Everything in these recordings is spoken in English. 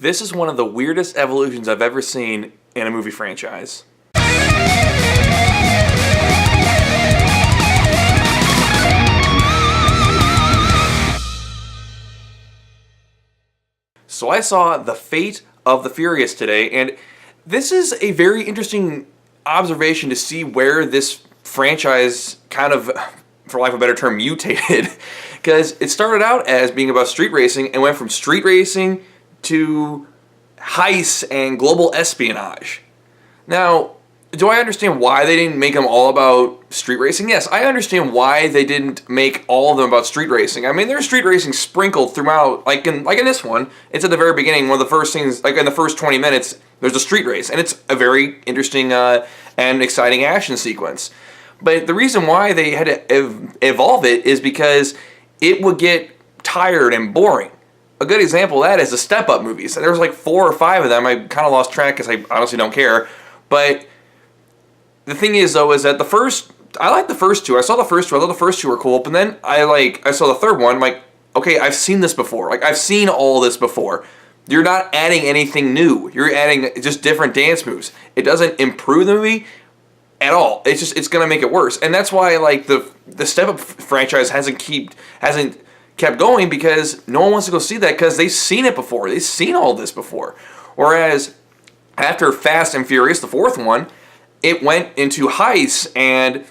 This is one of the weirdest evolutions I've ever seen in a movie franchise. So I saw The Fate of the Furious today, and this is a very interesting observation to see where this franchise kind of, for lack of a better term, mutated. Because it started out as being about street racing and went from street racing to heists and global espionage. Now, do I understand why they didn't make them all about street racing? Yes, I understand why they didn't make all of them about street racing. I mean, there's street racing sprinkled throughout, like in this one. It's at the very beginning, one of the first things, like in the first 20 minutes, there's a street race, and it's a very interesting and exciting action sequence. But the reason why they had to evolve it is because it would get tired and boring. A good example of that is the Step Up movies. There was like 4 or 5 of them. I kind of lost track because I honestly don't care. But the thing is, though, is that I like the first 2. I saw the first 2. I thought the first 2 were cool. But then I saw the third one. I'm like, okay, I've seen this before. Like, I've seen all this before. You're not adding anything new. You're adding just different dance moves. It doesn't improve the movie at all. It's gonna make it worse. And that's why like the Step Up franchise hasn't kept going, because no one wants to go see that because they've seen it before. They've seen all this before. Whereas after Fast and Furious, the 4th one, it went into heists and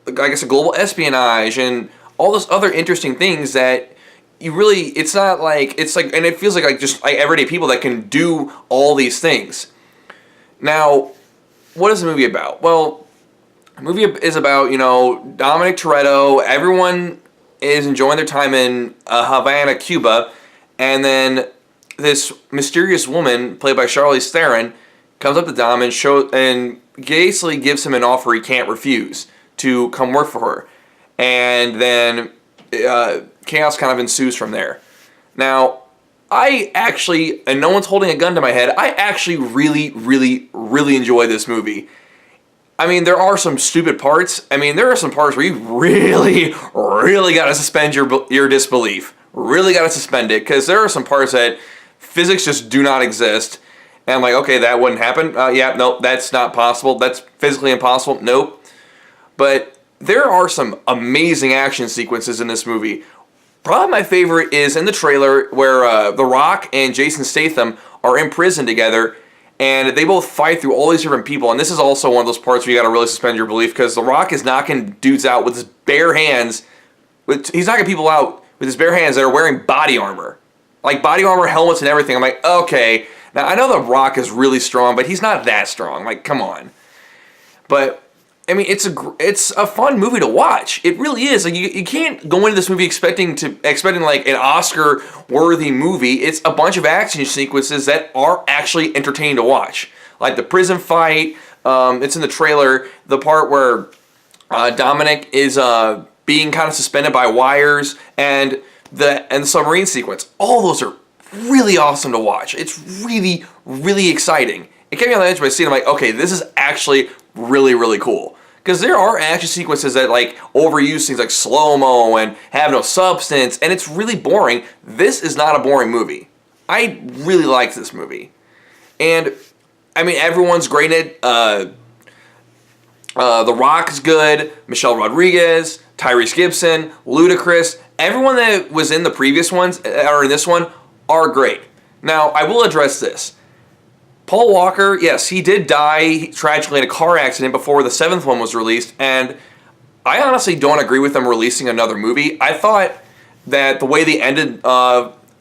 I guess a global espionage and all those other interesting things that it's not like, it's like, and it feels like just like everyday people that can do all these things. Now, what is the movie about? Well, the movie is about, Dominic Toretto. Everyone is enjoying their time in Havana, Cuba, and then this mysterious woman, played by Charlize Theron, comes up to Dom and basically gives him an offer he can't refuse to come work for her. And then chaos kind of ensues from there. Now, I actually, and no one's holding a gun to my head, I actually really, really, really enjoy this movie. I mean, there are some stupid parts. I mean, there are some parts where you really, really got to suspend your disbelief. Really got to suspend it, because there are some parts that physics just do not exist. And I'm like, okay, that wouldn't happen. Yeah, no, that's not possible. That's physically impossible. Nope. But there are some amazing action sequences in this movie. Probably my favorite is in the trailer where The Rock and Jason Statham are in prison together, and they both fight through all these different people. And this is also one of those parts where you got to really suspend your belief, because The Rock is knocking dudes out with his bare hands. He's knocking people out with his bare hands that are wearing body armor. Like body armor, helmets, and everything. I'm like, okay. Now, I know The Rock is really strong, but he's not that strong. Like, come on. But I mean, it's a fun movie to watch. It really is. Like you can't go into this movie expecting like an Oscar-worthy movie. It's a bunch of action sequences that are actually entertaining to watch. Like the prison fight. It's in the trailer. The part where Dominic is being kind of suspended by wires, and the submarine sequence. All those are really awesome to watch. It's really, really exciting. It kept me on the edge by seeing. I'm like, okay, this is actually really, really cool. Because there are action sequences that like overuse things like slow-mo and have no substance, and it's really boring. This is not a boring movie. I really like this movie. And I mean, everyone's great in it. The Rock's good. Michelle Rodriguez, Tyrese Gibson, Ludacris. Everyone that was in the previous ones or in this one are great. Now, I will address this. Paul Walker, yes, he did die tragically in a car accident before the 7th one was released, and I honestly don't agree with them releasing another movie. I thought that the way they ended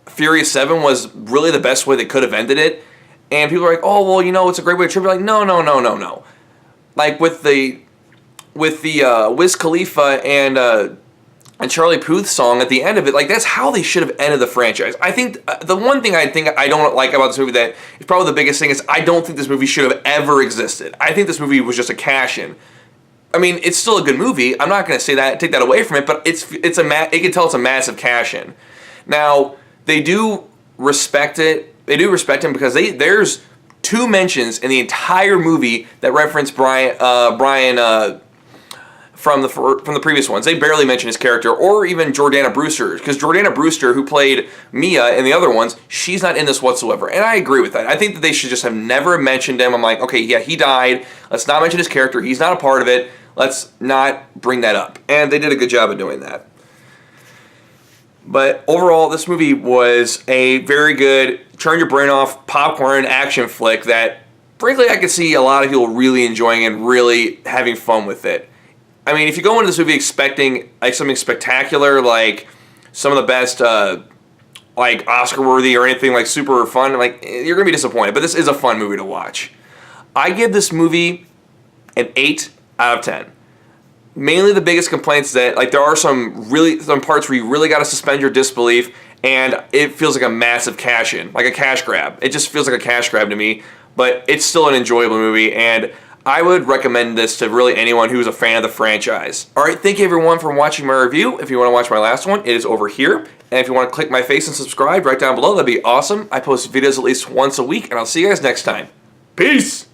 Furious 7 was really the best way they could have ended it, and people are like, oh, well, it's a great way to tribute. Like, no. Like, with the Wiz Khalifa and Charlie Puth song at the end of it, like that's how they should have ended the franchise. I think the one thing I don't like about this movie that is probably the biggest thing is I don't think this movie should have ever existed. I think this movie was just a cash-in. I mean, it's still a good movie. I'm not going to say that, take that away from it, but it can tell it's a massive cash-in. Now, they do respect it. They do respect him because there's 2 mentions in the entire movie that reference Brian from the previous ones. They barely mention his character, or even Jordana Brewster, because Jordana Brewster, who played Mia in the other ones, she's not in this whatsoever. And I agree with that. I think that they should just have never mentioned him. I'm like, okay, yeah, he died. Let's not mention his character. He's not a part of it. Let's not bring that up. And they did a good job of doing that. But overall, this movie was a very good, turn your brain off, popcorn action flick that, frankly, I could see a lot of people really enjoying and really having fun with it. I mean, if you go into this movie expecting like something spectacular, like some of the best, like Oscar-worthy or anything like super fun, like you're gonna be disappointed. But this is a fun movie to watch. I give this movie an 8 out of 10. Mainly the biggest complaints that like there are some parts where you really got to suspend your disbelief, and it feels like a massive cash in, like a cash grab. It just feels like a cash grab to me, but it's still an enjoyable movie, and I would recommend this to really anyone who's a fan of the franchise. Alright, thank you everyone for watching my review. If you want to watch my last one, it is over here. And if you want to click my face and subscribe right down below, that'd be awesome. I post videos at least once a week, and I'll see you guys next time. Peace!